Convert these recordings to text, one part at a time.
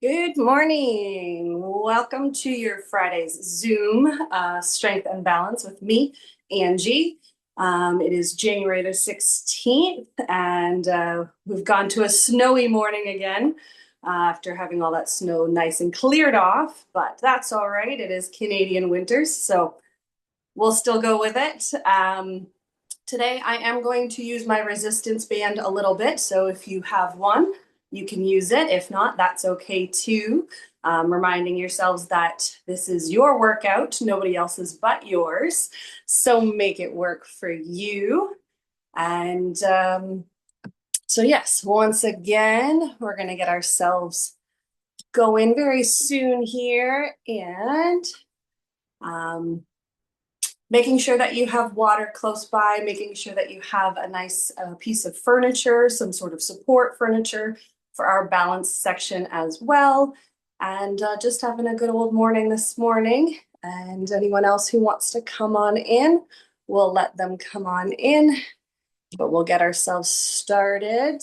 Good morning. Welcome to your Friday's Zoom Strength and Balance with me, Angie. It is January the 16th, and we've gone to a snowy morning again after having all that snow nice and cleared off, but that's all right. It is Canadian winters, so we'll still go with it. Today, I am going to use my resistance band a little bit, so if you have one, you can use it. If not, that's okay too. Reminding yourselves that this is your workout, nobody else's but yours. So make it work for you. And so yes, once again, we're going to get ourselves going very soon here. And making sure that you have water close by, making sure that you have a nice piece of furniture, some sort of support furniture for our balance section as well. And just having a good old morning this morning. And anyone else who wants to come on in, we'll let them come on in, but we'll get ourselves started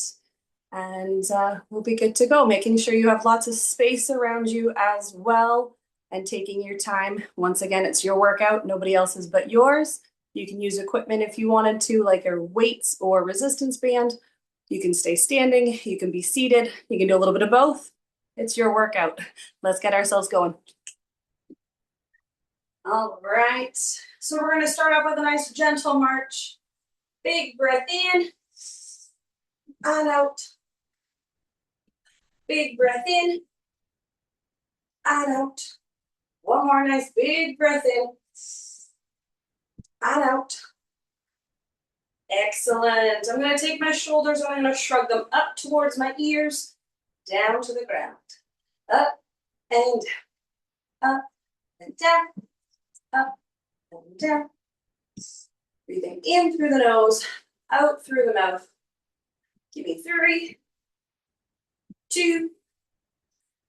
and we'll be good to go. Making sure you have lots of space around you as well and taking your time. Once again, it's your workout, nobody else's but yours. You can use equipment if you wanted to, like your weights or resistance band. You can stay standing, you can be seated, you can do a little bit of both. It's your workout. Let's get ourselves going. All right, so we're gonna start off with a nice gentle march. Big breath in and out. Big breath in and out. One more nice big breath in and out. Excellent. I'm going to take my shoulders and I'm going to shrug them up towards my ears, down to the ground. Up and down, up and down, up and down. Breathing in through the nose, out through the mouth. Give me 3, 2,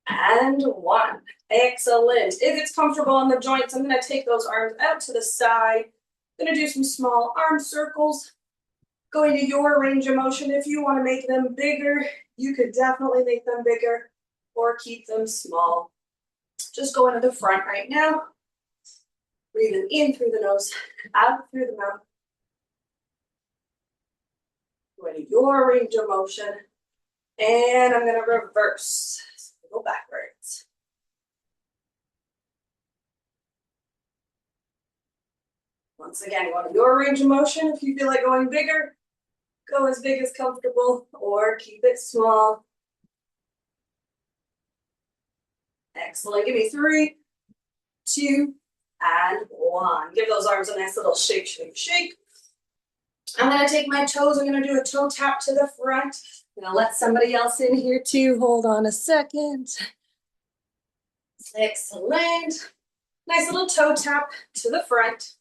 and 1. Excellent. If it's comfortable on the joints, I'm going to take those arms out to the side. I'm going to do some small arm circles. Going to your range of motion. If you want to make them bigger, you could definitely make them bigger or keep them small. Just going to the front right now. Breathing in through the nose, out through the mouth. Going to your range of motion. And I'm going to reverse. So go backwards. Once again, go to your range of motion. If you feel like going bigger, go as big as comfortable or keep it small. Excellent. Give me 3, 2, and 1. Give those arms a nice little shake, shake, shake. I'm going to take my toes. I'm going to do a toe tap to the front. I'm going to let somebody else in here too. Hold on a second. Excellent. Nice little toe tap to the front.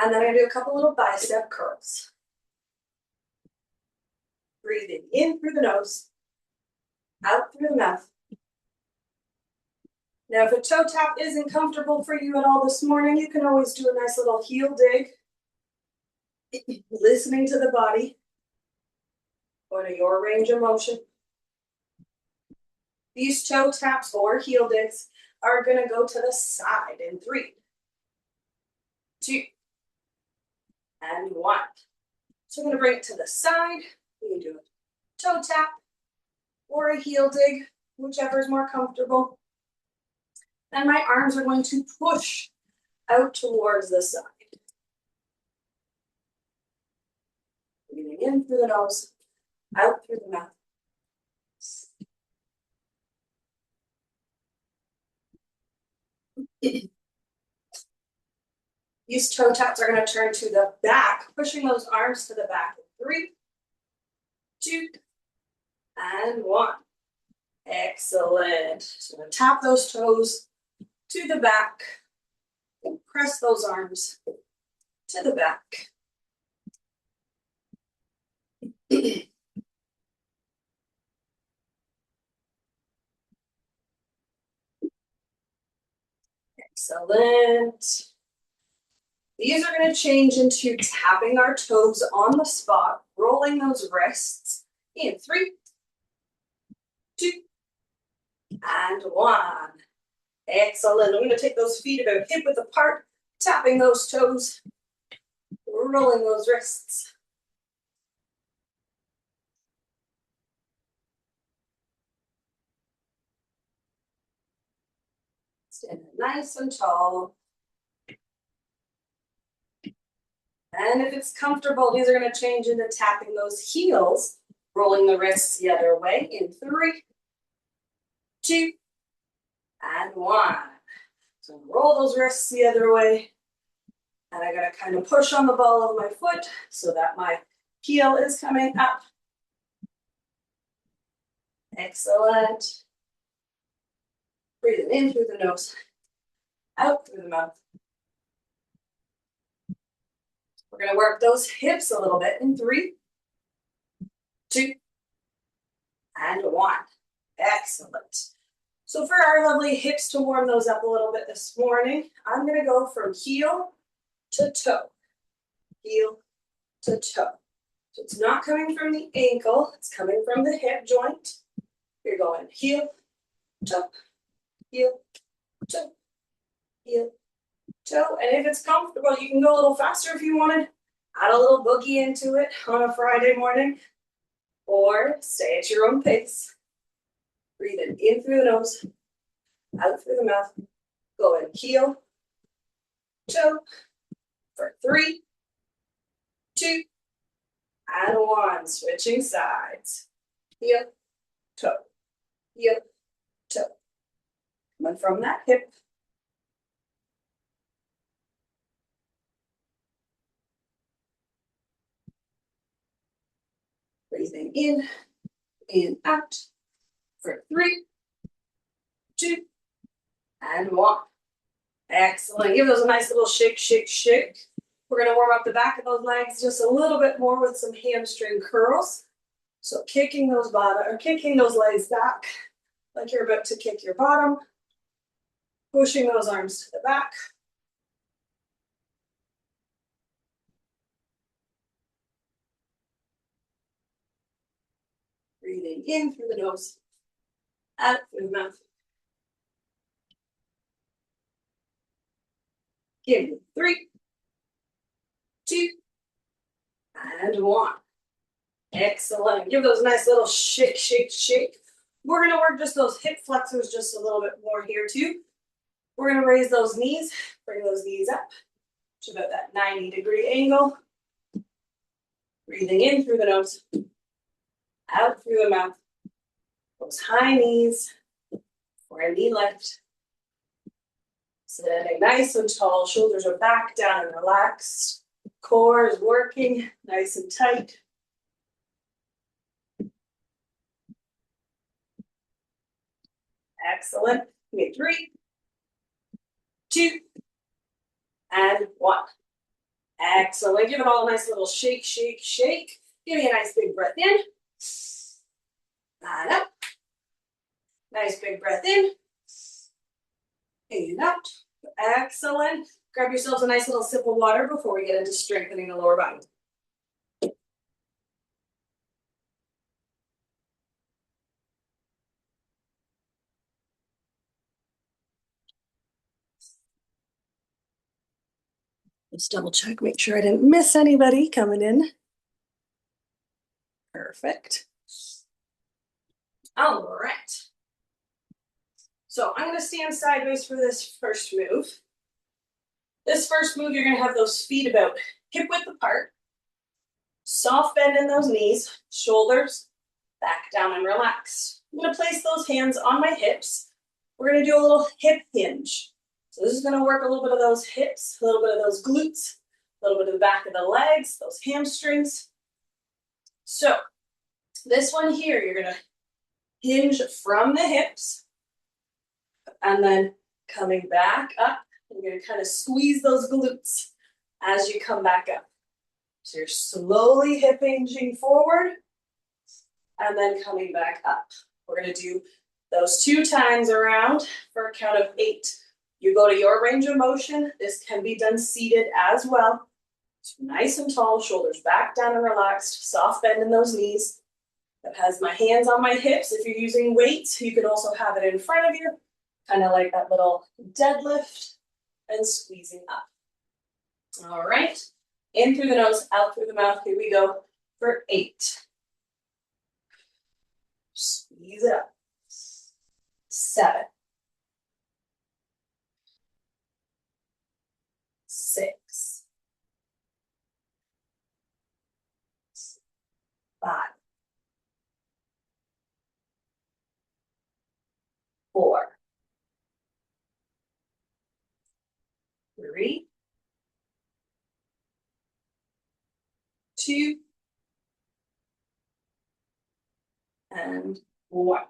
And then I'm going to do a couple little bicep curls. Breathing in through the nose, out through the mouth. Now, if a toe tap isn't comfortable for you at all this morning, you can always do a nice little heel dig. Listening to the body. Go to your range of motion. These toe taps or heel digs are going to go to the side in 3, 2, and 1. So I'm going to bring it to the side. You can do a toe tap or a heel dig, whichever is more comfortable. And my arms are going to push out towards the side. Breathing in through the nose, out through the mouth. These toe taps are going to turn to the back, pushing those arms to the back. 3, 2, and 1. Excellent. So I'm going to tap those toes to the back and press those arms to the back. Excellent. These are going to change into tapping our toes on the spot, rolling those wrists in 3, 2, And one. Excellent. I'm going to take those feet about hip width apart, tapping those toes, rolling those wrists. Stand nice and tall. And if it's comfortable, these are going to change into tapping those heels, rolling the wrists the other way in 3, 2, and 1. So roll those wrists the other way. And I got to kind of push on the ball of my foot so that my heel is coming up. Excellent. Breathing in through the nose, out through the mouth. We're going to work those hips a little bit in 3, 2, and 1. Excellent. So for our lovely hips to warm those up a little bit this morning, I'm going to go from heel to toe. Heel to toe. So it's not coming from the ankle, it's coming from the hip joint. You're going heel, toe, heel, toe, heel, toe. And if it's comfortable, you can go a little faster if you wanted. Add a little boogie into it on a Friday morning, or stay at your own pace. Breathing in through the nose, out through the mouth. Going heel, toe, for 3, 2, and 1. Switching sides. Heel, toe, heel, toe. Coming from that hip. Breathing in and out for 3, 2, and 1. Excellent. Give those a nice little shake, shake, shake. We're going to warm up the back of those legs just a little bit more with some hamstring curls. So kicking those legs back like you're about to kick your bottom. Pushing those arms to the back. Breathing in through the nose, out through the mouth. Give me 3, 2, and 1. Excellent. Give those a nice little shake, shake, shake. We're going to work just those hip flexors just a little bit more here too. We're going to raise those knees, bring those knees up to about that 90-degree angle. Breathing in through the nose, out through the mouth. Those high knees for a knee lift. Sitting nice and tall, shoulders are back down and relaxed. Core is working nice and tight. Excellent. Give me 3, 2, and 1. Excellent. Give it all a nice little shake, shake, shake. Give me a nice big breath in. And up. Nice big breath in. And out. Excellent. Grab yourselves a nice little sip of water before we get into strengthening the lower body. Let's double check, make sure I didn't miss anybody coming in. Perfect. All right. So I'm going to stand sideways for this first move. This first move, you're going to have those feet about hip width apart. Soft bend in those knees, shoulders back down and relaxed. I'm going to place those hands on my hips. We're going to do a little hip hinge. So this is going to work a little bit of those hips, a little bit of those glutes, a little bit of the back of the legs, those hamstrings. So this one here, you're going to hinge from the hips and then coming back up. You're going to kind of squeeze those glutes as you come back up. So you're slowly hip hinging forward and then coming back up. We're going to do those 2 times around for a count of 8. You go to your range of motion. This can be done seated as well. So nice and tall, shoulders back down and relaxed, soft bend in those knees. that has my hands on my hips. If you're using weights, you can also have it in front of you, kind of like that little deadlift, and squeezing up. All right, in through the nose, out through the mouth. Here we go for 8. Squeeze it up. 7, 6, 5, 4, 3, 2, and 1.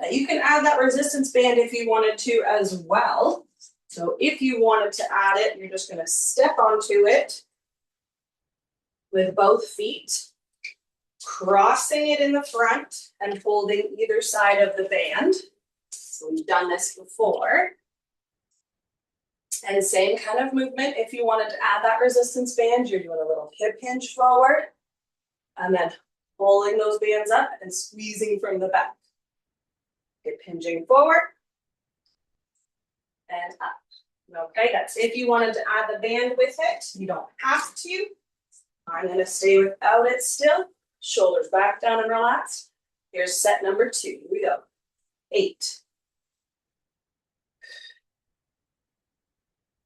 Now you can add that resistance band if you wanted to as well. So if you wanted to add it, you're just going to step onto it with both feet, crossing it in the front and holding either side of the band. So we've done this before. And same kind of movement. If you wanted to add that resistance band, you're doing a little hip hinge forward and then pulling those bands up and squeezing from the back. Hip hinging forward and up. Okay, that's if you wanted to add the band with it. You don't have to. I'm going to stay without it still. Shoulders back down and relaxed. Here's set number 2. Here we go. 8,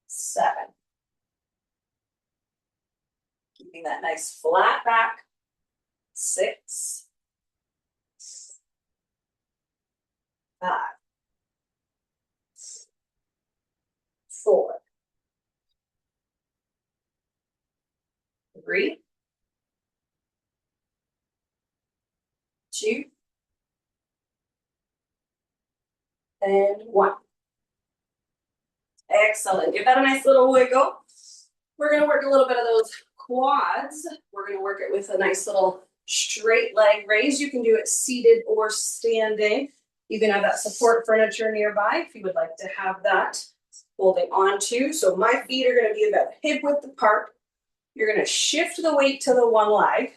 7. Keeping that nice flat back. 6, 5, 4, 3, 2, and 1. Excellent. Give that a nice little wiggle. We're going to work a little bit of those quads. We're going to work it with a nice little straight leg raise. You can do it seated or standing. You can have that support furniture nearby if you would like to have that holding on to. So my feet are going to be about hip width apart. You're going to shift the weight to the one leg.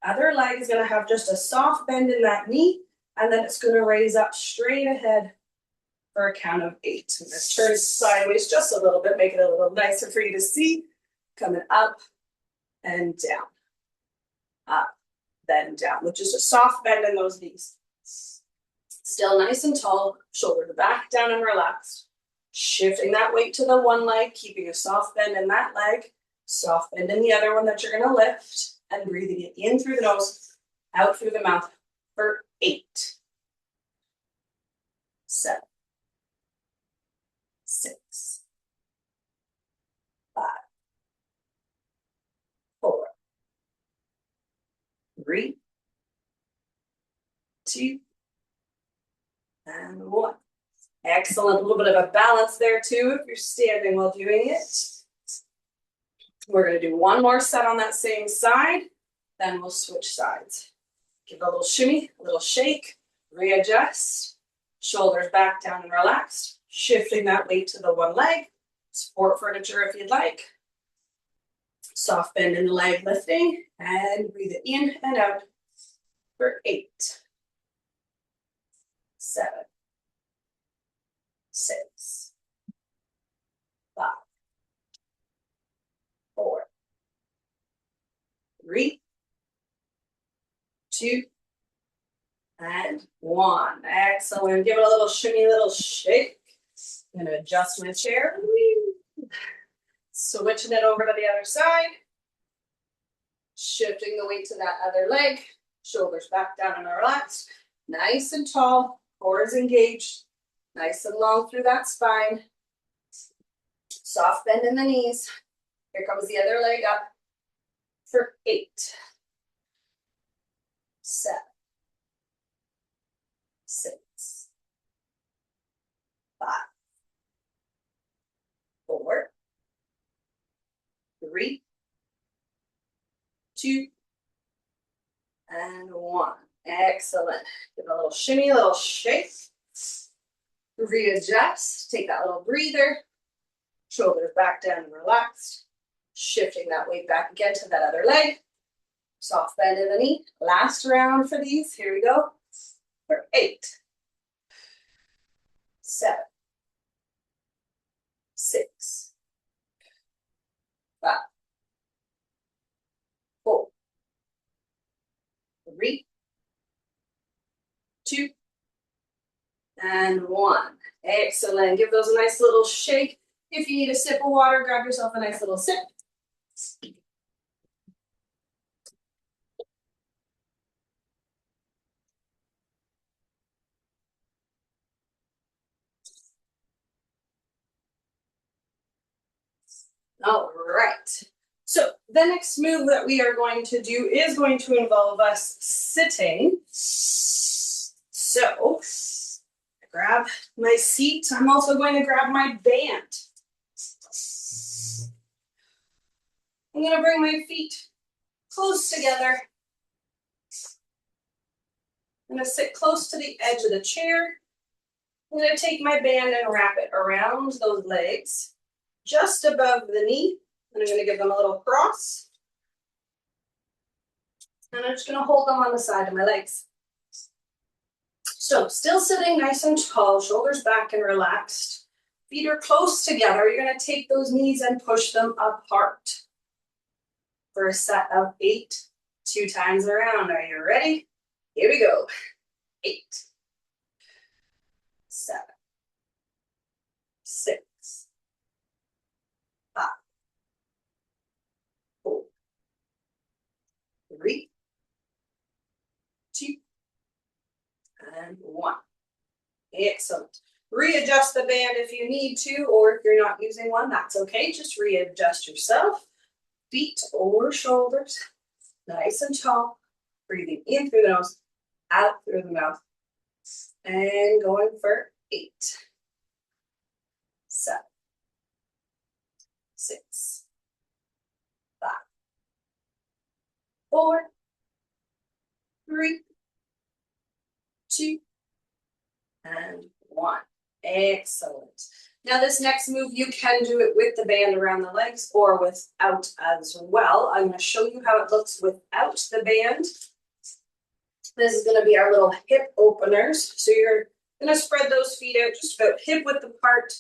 Other leg is going to have just a soft bend in that knee, and then it's going to raise up straight ahead for a count of 8. I'm going to turn sideways just a little bit, make it a little nicer for you to see. Coming up and down. Up, then down, with just a soft bend in those knees. Still nice and tall, shoulder back down and relaxed. Shifting that weight to the one leg, keeping a soft bend in that leg, soft bend in the other one that you're going to lift, and breathing it in through the nose, out through the mouth for 8, 7, 6, 5, 4, 3, 2, and 1. Excellent. A little bit of a balance there too if you're standing while doing it. We're going to do one more set on that same side, then we'll switch sides. Give a little shimmy, a little shake, readjust, shoulders back down and relaxed, shifting that weight to the one leg, support furniture if you'd like. Soft bend in the leg lifting, and breathe it in and out for 8, 7, 6, 5, 4, 3, 2, and 1. Excellent. Give it a little shimmy, little shake. I'm going to adjust my chair. Switching it over to the other side. Shifting the weight to that other leg. Shoulders back down and relaxed. Nice and tall. Core is engaged. Nice and long through that spine. Soft bend in the knees. Here comes the other leg up for 8, 7, 6, 5, 4, 3, 2, and 1. Excellent. Give a little shimmy, a little shake. Readjust. Take that little breather. Shoulders back down and relaxed. Shifting that weight back again to that other leg. Soft bend in the knee. Last round for these. Here we go. For 8, 7, 6, 5, 4, 3, 2, and 1. Excellent. Give those a nice little shake. If you need a sip of water, grab yourself a nice little sip. All right. So the next move that we are going to do is going to involve us sitting. So I grab my seat. I'm also going to grab my band. I'm going to bring my feet close together. I'm going to sit close to the edge of the chair. I'm going to take my band and wrap it around those legs, just above the knee. And I'm going to give them a little cross. And I'm just going to hold them on the side of my legs. So still sitting nice and tall, shoulders back and relaxed. Feet are close together. You're going to take those knees and push them apart for a set of 8, 2 times around. Are you ready? Here we go. 8, 7, 6, 5, 4, 3, 2, and 1. Excellent. Readjust the band if you need to, or if you're not using one, that's okay. Just readjust yourself. Feet over shoulders, nice and tall. Breathing in through the nose, out through the mouth. And going for 8, 7, 6, 5, 4, 3, 2, and 1. Excellent. Now this next move, you can do it with the band around the legs or without as well. I'm going to show you how it looks without the band. This is going to be our little hip openers. So you're going to spread those feet out just about hip width apart,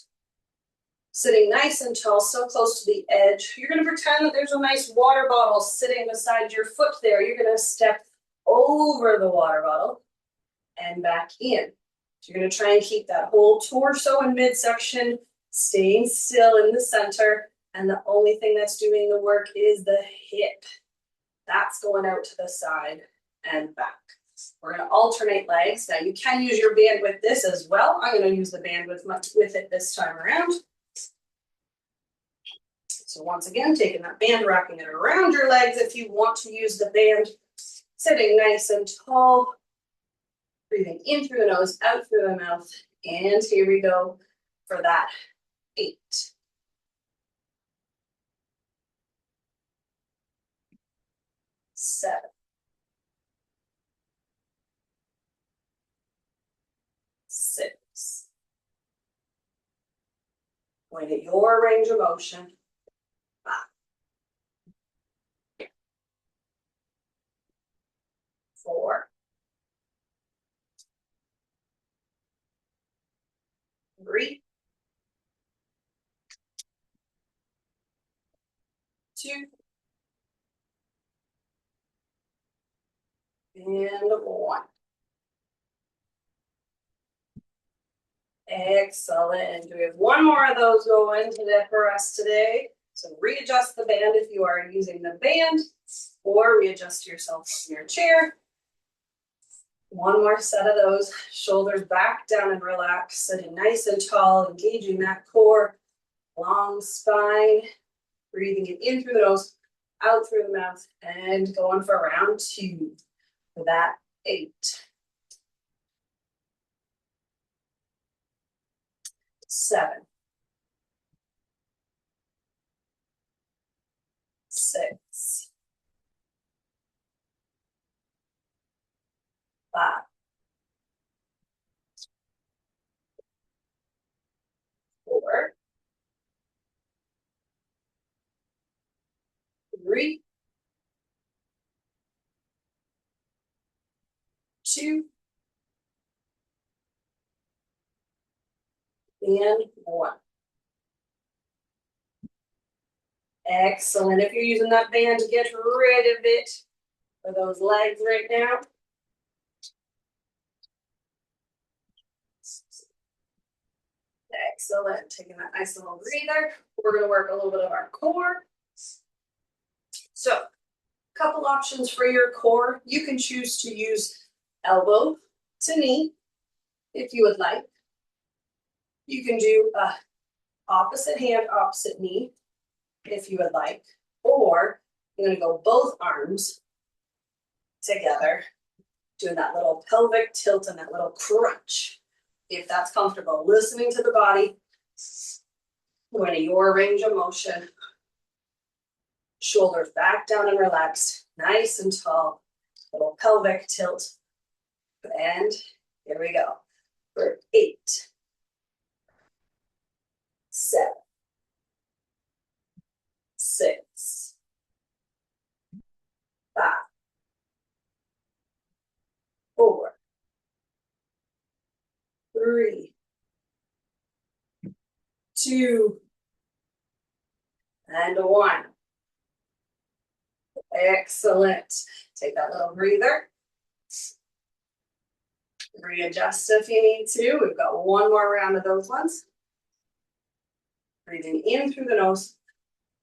sitting nice and tall, so close to the edge. You're going to pretend that there's a nice water bottle sitting beside your foot there. You're going to step over the water bottle and back in. So you're going to try and keep that whole torso and midsection staying still in the center. And the only thing that's doing the work is the hip. That's going out to the side and back. We're going to alternate legs. Now you can use your band with this as well. I'm going to use the band with it this time around. So once again, taking that band, wrapping it around your legs if you want to use the band. Sitting nice and tall. Breathing in through the nose, out through the mouth. And here we go for that 8, 7, 6. Going at your range of motion. 5, 4, 3, 2, and 1. Excellent. We have one more of those going for us today. So readjust the band if you are using the band, or readjust yourself in your chair. One more set of those. Shoulders back down and relax, sitting nice and tall, engaging that core, long spine, breathing it in through the nose, out through the mouth, and going for round 2 for that 8, 7, 6, 5, 4, 3, 2, and 1. Excellent. If you're using that band, get rid of it for those legs right now. Excellent. Taking that nice little breather. We're going to work a little bit of our core. So, a couple options for your core. You can choose to use elbow to knee if you would like. You can do a opposite hand, opposite knee if you would like. Or you're going to go both arms together, doing that little pelvic tilt and that little crunch. If that's comfortable, listening to the body, going to your range of motion. Shoulders back down and relaxed, nice and tall, little pelvic tilt. And here we go. For 8, 7, 6, 5, 4, 3, 2, and 1. Excellent. Take that little breather. Readjust if you need to. We've got one more round of those ones. Breathing in through the nose,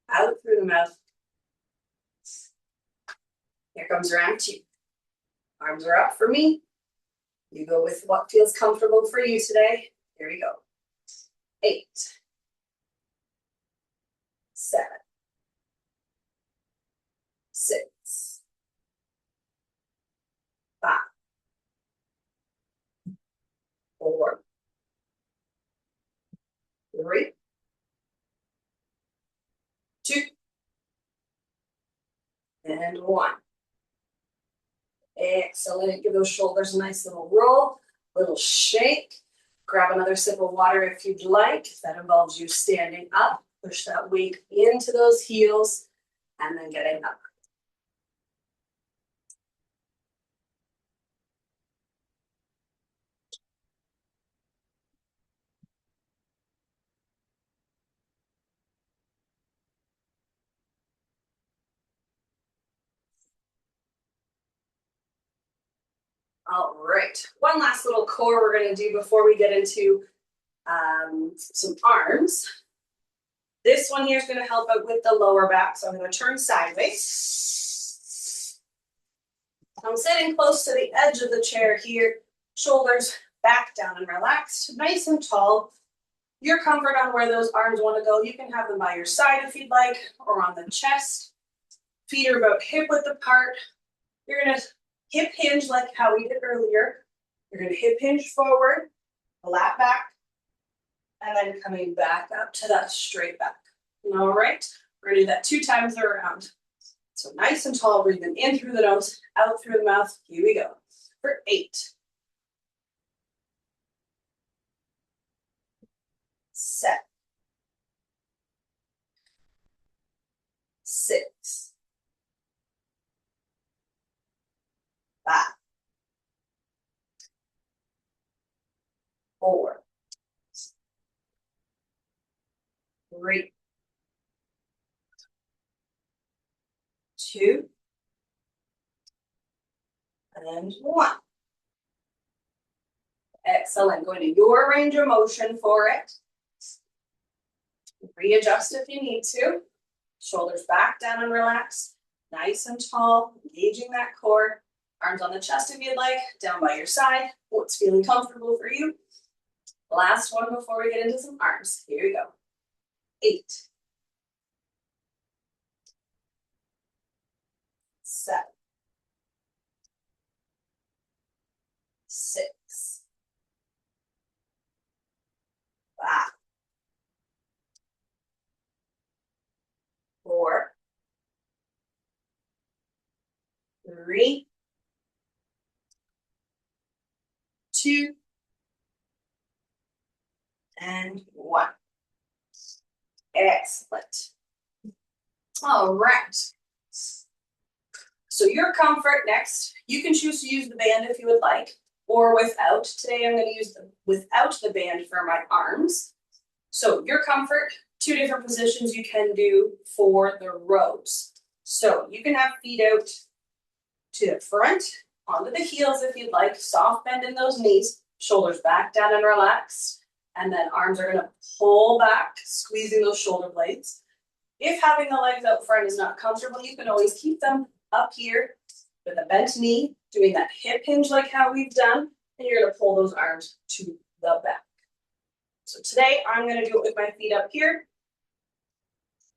out through the mouth. Here comes round 2. Arms are up for me. You go with what feels comfortable for you today. Here we go. 8, 7, 6, 5, 4, 3, 2, and 1. Excellent. Give those shoulders a nice little roll, little shake. Grab another sip of water if you'd like. If that involves you standing up, push that weight into those heels, and then getting up. All right. One last little core we're going to do before we get into some arms. This one here is going to help out with the lower back. So I'm going to turn sideways. I'm sitting close to the edge of the chair here. Shoulders back down and relaxed, nice and tall. Your comfort on where those arms want to go. You can have them by your side if you'd like, or on the chest. Feet are about hip width apart. You're going to hip hinge like how we did earlier. You're going to hip hinge forward, flat back, and then coming back up to that straight back. All right, we're going to do that 2 times around. So nice and tall, breathing in through the nose, out through the mouth. Here we go. For 8, 7, 6, 5, 4, 3, 2, and 1. Excellent. Going to your range of motion for it. Readjust if you need to. Shoulders back down and relaxed. Nice and tall, engaging that core. Arms on the chest if you'd like, down by your side. What's feeling comfortable for you. Last one before we get into some arms. Here we go. 8, 7, 6, 5, 4, 3, 2, and 1. Excellent. All right. So your comfort next, you can choose to use the band if you would like, or without. Today I'm going to use without the band for my arms. So your comfort, 2 different positions you can do for the rows. So you can have feet out to the front, onto the heels if you'd like, soft bend in those knees, shoulders back down and relaxed, and then arms are going to pull back, squeezing those shoulder blades. If having the legs out front is not comfortable, you can always keep them up here with a bent knee, doing that hip hinge like how we've done, and you're going to pull those arms to the back. So today I'm going to do it with my feet up here,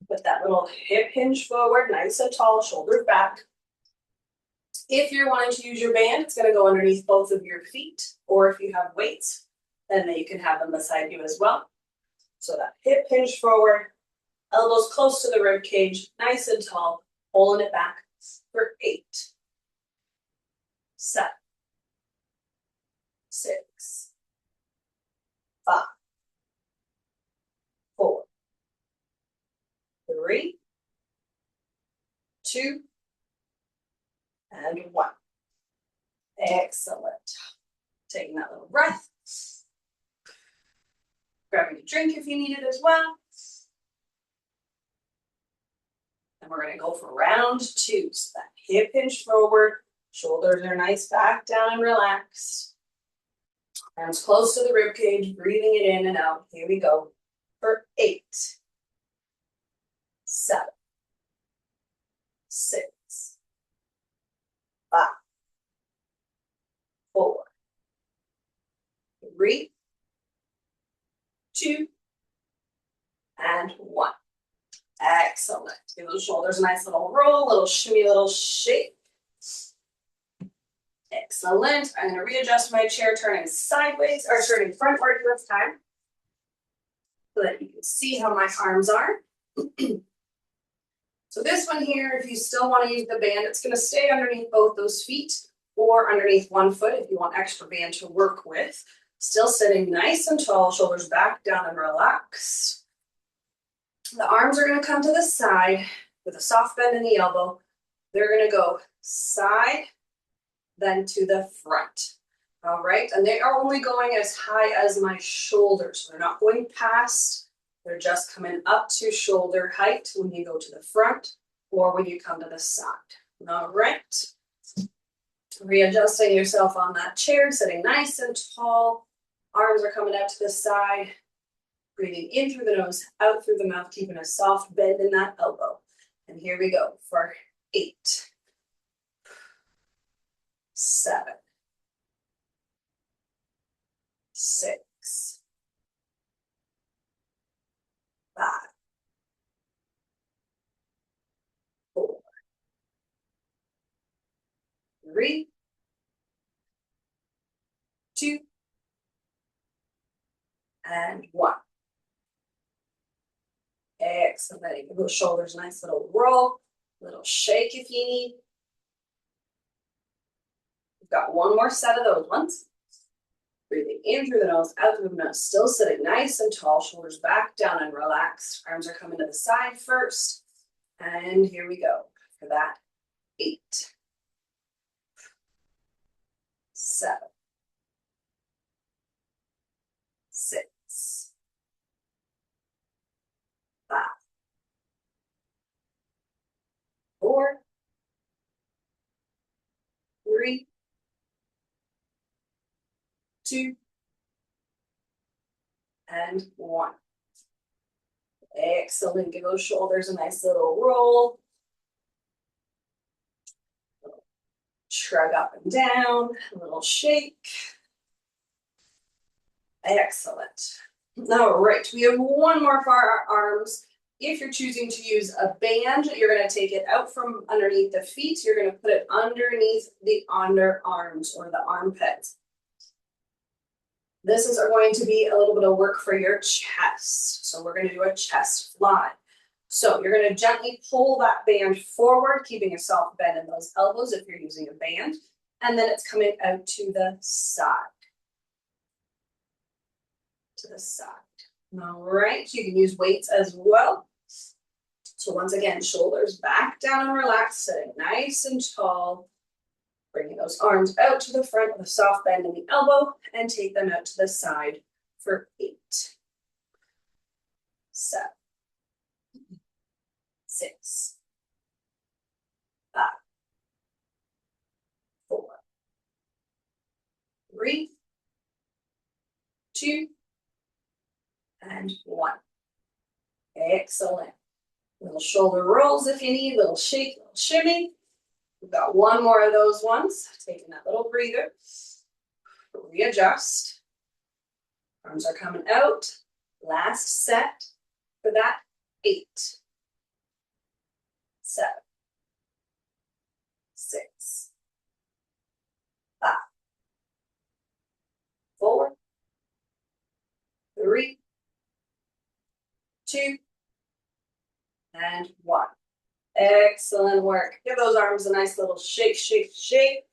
with that little hip hinge forward, nice and tall, shoulders back. If you're wanting to use your band, it's going to go underneath both of your feet, or if you have weights, then you can have them beside you as well. So that hip hinge forward, elbows close to the rib cage, nice and tall, pulling it back for 8, 7, 6, 5, 4, 3, 2, and 1. Excellent. Taking that little breath. Grabbing a drink if you need it as well. And we're going to go for round 2. So that hip hinge forward, shoulders are nice back down and relaxed. Arms close to the rib cage, breathing it in and out. Here we go for 8, 7, 6, 5, 4, 3, 2, and 1. Excellent. Give those shoulders a nice little roll, little shimmy, little shake. Excellent. I'm going to readjust my chair, turning sideways, or turning frontward this time, so that you can see how my arms are. So this one here, if you still want to use the band, it's going to stay underneath both those feet or underneath one foot if you want extra band to work with. Still sitting nice and tall, shoulders back down and relaxed. The arms are going to come to the side with a soft bend in the elbow. They're going to go side, then to the front. All right, and they are only going as high as my shoulders. So they're not going past. They're just coming up to shoulder height when you go to the front or when you come to the side. All right. Readjusting yourself on that chair, sitting nice and tall. Arms are coming out to the side. Breathing in through the nose, out through the mouth, keeping a soft bend in that elbow. And here we go for 8, 7, 6, 5, 4, 3, 2, and 1. Excellent. Give those shoulders a nice little roll, little shake if you need. We've got one more set of those ones. Breathing in through the nose, out through the mouth, still sitting nice and tall, shoulders back down and relaxed. Arms are coming to the side first. And here we go for that. 8, 7, 6, 5, 4, 3, 2, and 1. Excellent. Give those shoulders a nice little roll. Shrug up and down, a little shake. Excellent. All right, we have one more for our arms. If you're choosing to use a band, you're going to take it out from underneath the feet. You're going to put it underneath the underarms or the armpits. This is going to be a little bit of work for your chest. So we're going to do a chest fly. So you're going to gently pull that band forward, keeping a soft bend in those elbows if you're using a band. And then it's coming out to the side. To the side. All right, you can use weights as well. So once again, shoulders back down and relaxed, sitting nice and tall. Bringing those arms out to the front with a soft bend in the elbow and take them out to the side for 8, 7, 6, 5, 4, 3, 2, and 1. Excellent. Little shoulder rolls if you need, little shake, little shimmy. We've got one more of those ones. Taking that little breather. Readjust. Arms are coming out. Last set for that. 8, 7, 6, 5, 4, 3, 2, and 1. Excellent work. Give those arms a nice little shake, shake, shake.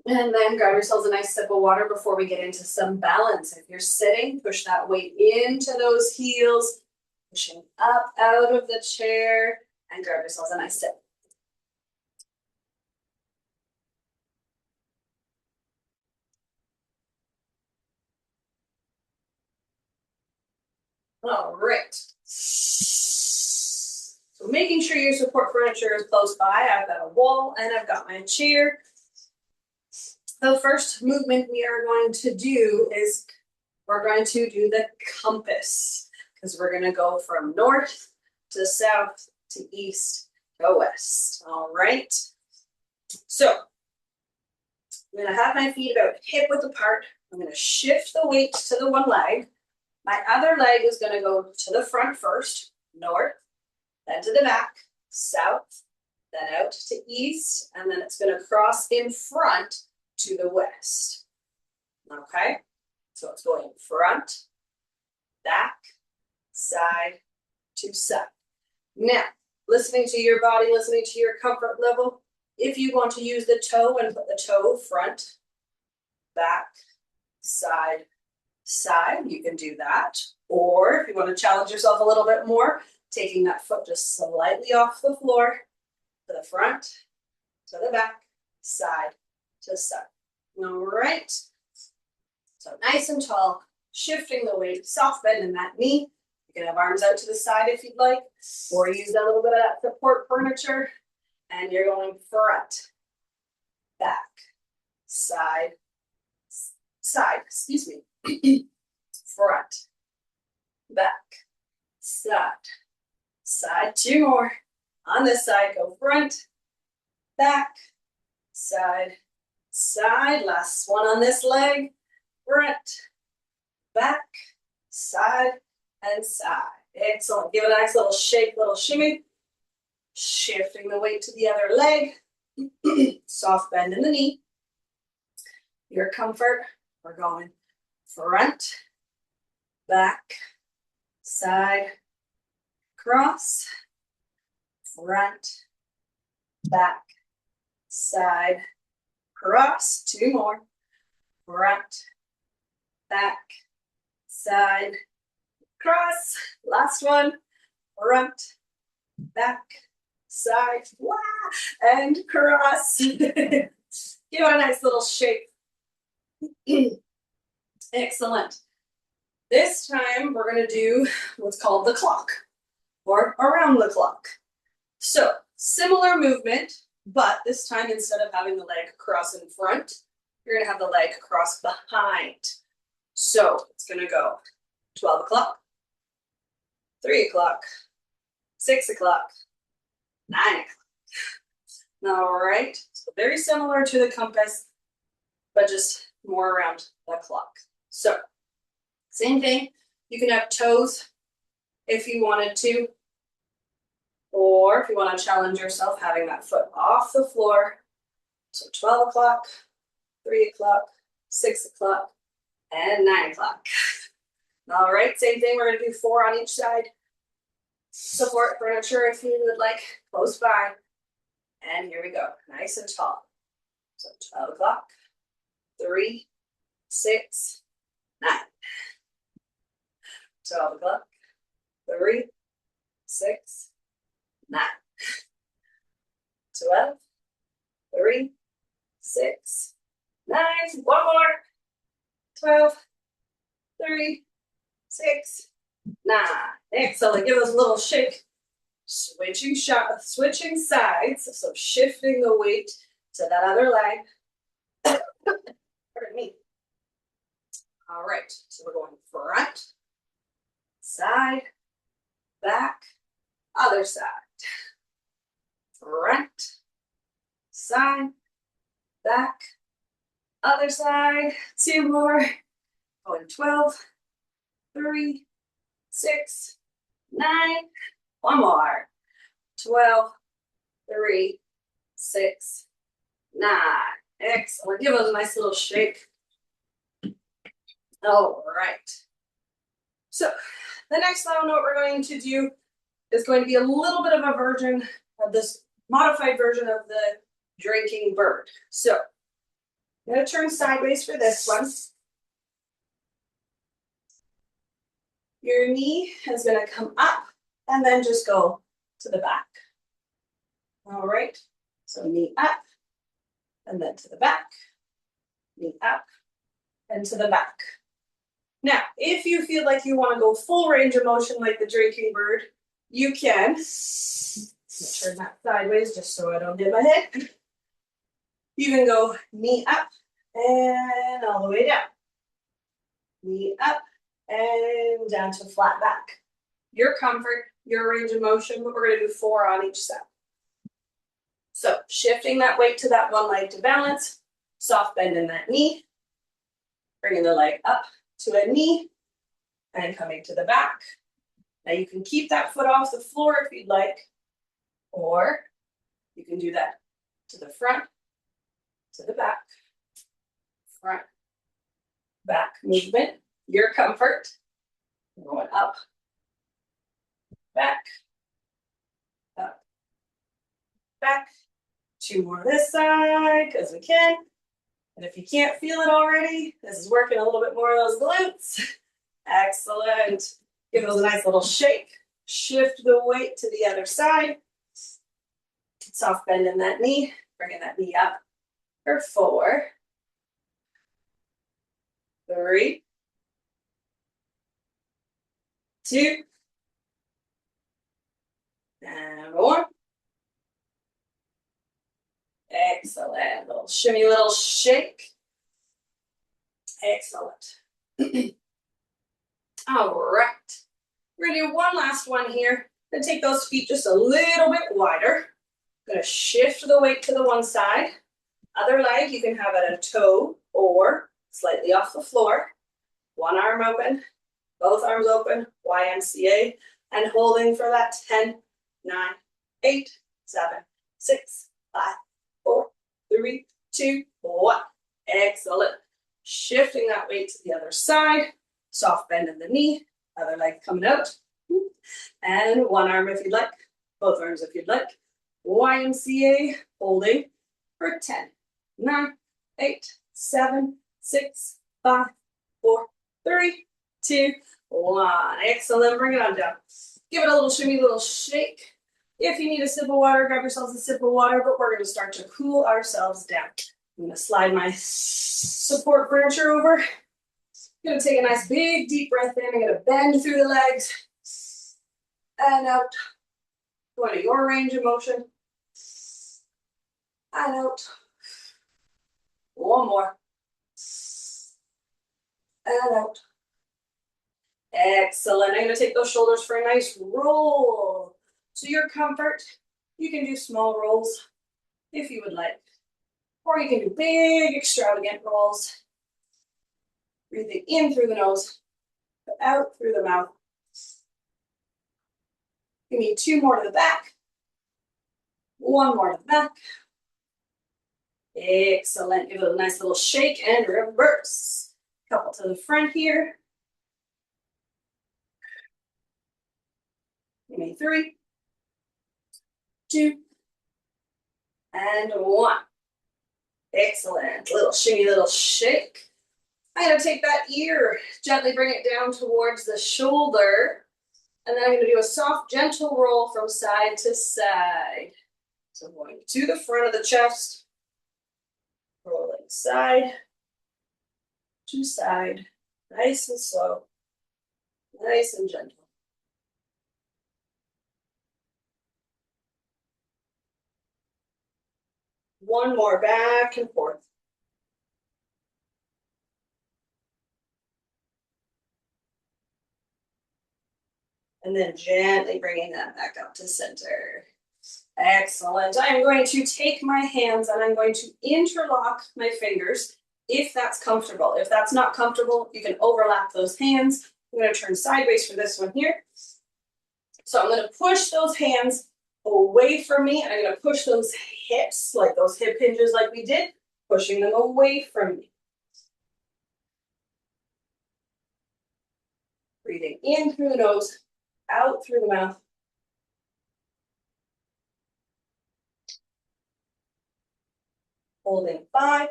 And then grab yourselves a nice sip of water before we get into some balance. If you're sitting, push that weight into those heels, pushing up out of the chair, and grab yourselves a nice sip. All right. So making sure your support furniture is close by. I've got a wall and I've got my chair. The first movement we are going to do is we're going to do the compass, because we're going to go from north to south to east to west. All right. So I'm going to have my feet about hip width apart. I'm going to shift the weight to the one leg. My other leg is going to go to the front first, north, then to the back, south, then out to east, and then it's going to cross in front to the west. Okay, so it's going front, back, side to side. Now, listening to your body, listening to your comfort level, if you want to use the toe and put the toe front, back, side, side, you can do that. Or if you want to challenge yourself a little bit more, taking that foot just slightly off the floor, to the front, to the back, side to side. All right. So nice and tall, shifting the weight, soft bend in that knee. You can have arms out to the side if you'd like, or use a little bit of that support furniture. And you're going front, back, side, side, excuse me. Front, back, side, side. 2 more. On this side, go front, back, side, side. Last one on this leg. Front, back, side, and side. Excellent. Give it a nice little shake, little shimmy. Shifting the weight to the other leg. Soft bend in the knee. Your comfort. We're going front, back, side, cross, front, back, side, cross. 2 more. Front, back, side, cross. Last one. Front, back, side, wah, and cross. Give it a nice little shake. Excellent. This time we're going to do what's called the clock, or around the clock. So similar movement, but this time instead of having the leg cross in front, you're going to have the leg cross behind. So it's going to go 12 o'clock, 3 o'clock, 6 o'clock, 9 o'clock. All right, so very similar to the compass, but just more around the clock. So same thing, you can have toes if you wanted to, or if you want to challenge yourself, having that foot off the floor. So 12 o'clock, 3 o'clock, 6 o'clock, and 9 o'clock. All right, same thing, we're going to do 4 on each side. Support furniture if you would like, close by. And here we go, nice and tall. So 12 o'clock, 3, 6, 9. 12 o'clock, 3, 6, 9, 12, 3, 6, 9. One more. 12, 3, 6, 9. Excellent. Give us a little shake. Switching sides. So shifting the weight to that other leg. Pardon me. All right. So we're going front, side, back, other side. Front, side, back, other side. 2 more. Going 12, 3, 6, 9. One more. 12, 3, 6, 9. Excellent. Give us a nice little shake. All right. So the next note we're going to do is going to be a little bit of a version of this modified version of the drinking bird. So I'm going to turn sideways for this one. Your knee is going to come up and then just go to the back. All right. So knee up and then to the back. Knee up and to the back. Now, if you feel like you want to go full range of motion like the drinking bird, you can. Turn that sideways just so I don't hit my head. You can go knee up and all the way down. Knee up and down to flat back. Your comfort, your range of motion, but we're going to do 4 on each side. So shifting that weight to that one leg to balance, soft bend in that knee, bringing the leg up to a knee and coming to the back. Now you can keep that foot off the floor if you'd like, or you can do that to the front, to the back, front, back movement, your comfort. Going up, back, up, back. 2 more this side because we can. And if you can't feel it already, this is working a little bit more of those glutes. Excellent. Give those a nice little shake. Shift the weight to the other side. Soft bend in that knee. Bringing that knee up for 4, 3, 2, and 1. Excellent. Little shimmy, little shake. Excellent. All right. We're going to do one last one here. Going to take those feet just a little bit wider. Going to shift the weight to the one side. Other leg, you can have at a toe or slightly off the floor. One arm open, both arms open, YMCA, and holding for that 10, 9, 8, 7, 6, 5, 4, 3, 2, 1. Excellent. Shifting that weight to the other side. Soft bend in the knee. Other leg coming out. And one arm if you'd like. Both arms if you'd like. YMCA. Holding for 10, 9, 8, 7, 6, 5, 4, 3, 2, 1. Excellent. Bring it on down. Give it a little shimmy, little shake. If you need a sip of water, grab yourselves a sip of water, but we're going to start to cool ourselves down. I'm going to slide my support furniture over. I'm going to take a nice big deep breath in. I'm going to bend through the legs and out. Going to your range of motion. And out. One more. And out. Excellent. I'm going to take those shoulders for a nice roll. To your comfort, you can do small rolls if you would like. Or you can do big, extravagant rolls. Breathing in through the nose, out through the mouth. You need 2 more to the back. 1 more to the back. Excellent. Give it a nice little shake and reverse. Couple to the front here. Give me 3, 2, and 1. Excellent. Little shimmy, little shake. I'm going to take that ear, gently bring it down towards the shoulder. And then I'm going to do a soft, gentle roll from side to side. So I'm going to the front of the chest, rolling side to side, nice and slow, nice and gentle. One more, back and forth. And then gently bringing that back up to center. Excellent. I'm going to take my hands and I'm going to interlock my fingers if that's comfortable. If that's not comfortable, you can overlap those hands. I'm going to turn sideways for this one here. So I'm going to push those hands away from me. I'm going to push those hips, like those hip hinges like we did, pushing them away from me. Breathing in through the nose, out through the mouth. Holding 5,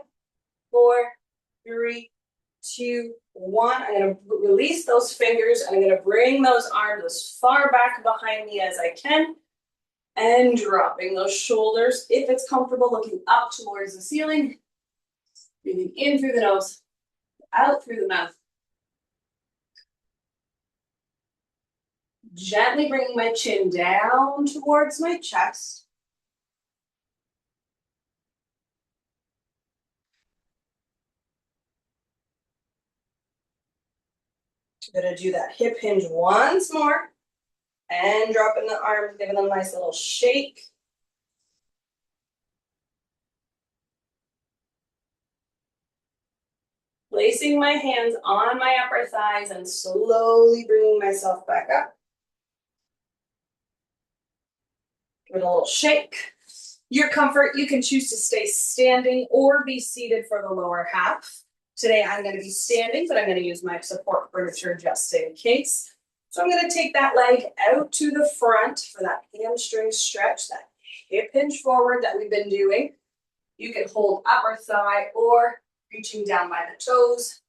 4, 3, 2, 1. I'm going to release those fingers. I'm going to bring those arms as far back behind me as I can. And dropping those shoulders, if it's comfortable, looking up towards the ceiling. Breathing in through the nose, out through the mouth. Gently bringing my chin down towards my chest. I'm going to do that hip hinge once more. And dropping the arms, giving them a nice little shake. Placing my hands on my upper thighs and slowly bringing myself back up. Give it a little shake. Your comfort, you can choose to stay standing or be seated for the lower half. Today I'm going to be standing, but I'm going to use my support furniture just in case. So I'm going to take that leg out to the front for that hamstring stretch, that hip hinge forward that we've been doing. You can hold upper thigh or reaching down by the toes,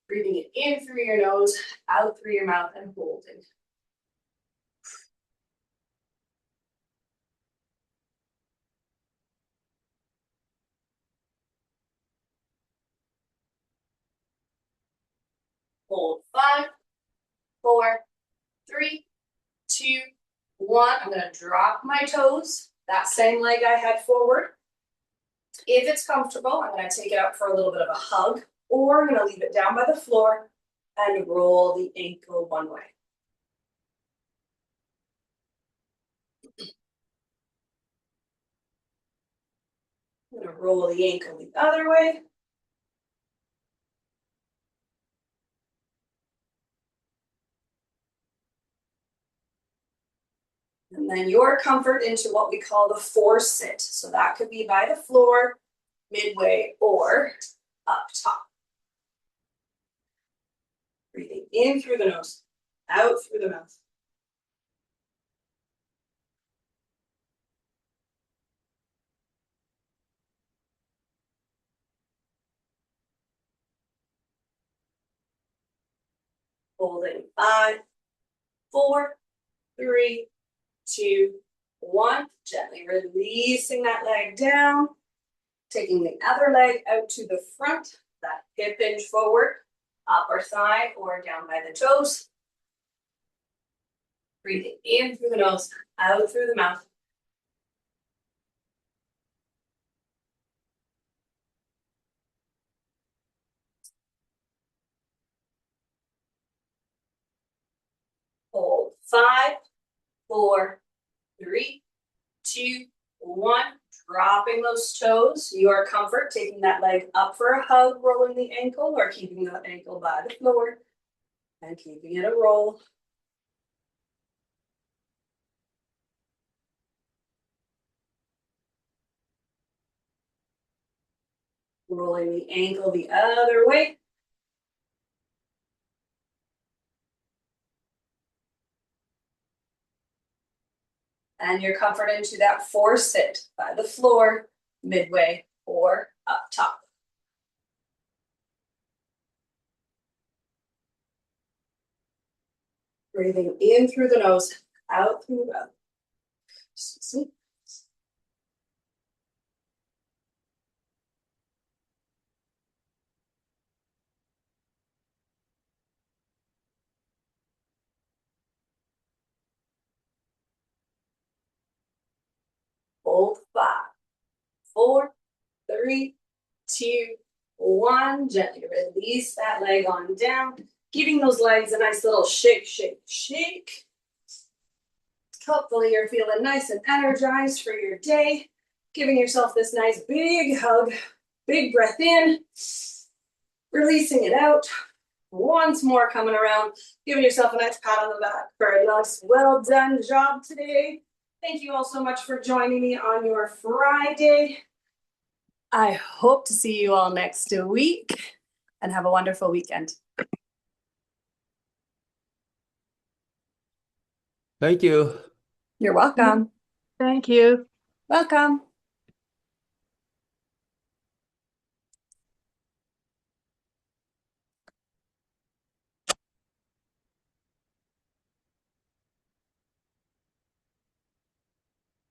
breathing it in through your nose, out through your mouth, and holding. Hold 5, 4, 3, 2, 1. I'm going to drop my toes, that same leg I had forward. If it's comfortable, I'm going to take it up for a little bit of a hug, or I'm going to leave it down by the floor and roll the ankle one way. I'm going to roll the ankle the other way. And then your comfort into what we call the 4 sit. So that could be by the floor, midway, or up top. Breathing in through the nose, out through the mouth. Holding 5, 4, 3, 2, 1. Gently releasing that leg down. Taking the other leg out to the front, that hip hinge forward, upper thigh or down by the toes. Breathing in through the nose, out through the mouth. Hold 5, 4, 3, 2, 1. Dropping those toes, your comfort, taking that leg up for a hug, rolling the ankle, or keeping the ankle by the floor and keeping it a roll. Rolling the ankle the other way. And your comfort into that 4 sit by the floor, midway, or up top. Breathing in through the nose, out through the mouth. Sweet. Hold 5, 4, 3, 2, 1. Gently release that leg on down, giving those legs a nice little shake, shake, shake. Hopefully you're feeling nice and energized for your day. Giving yourself this nice big hug, big breath in, releasing it out. Once more coming around, giving yourself a nice pat on the back. Very nice, well done job today. Thank you all so much for joining me on your Friday. I hope to see you all next week and have a wonderful weekend. Thank you. You're welcome. Thank you. Welcome.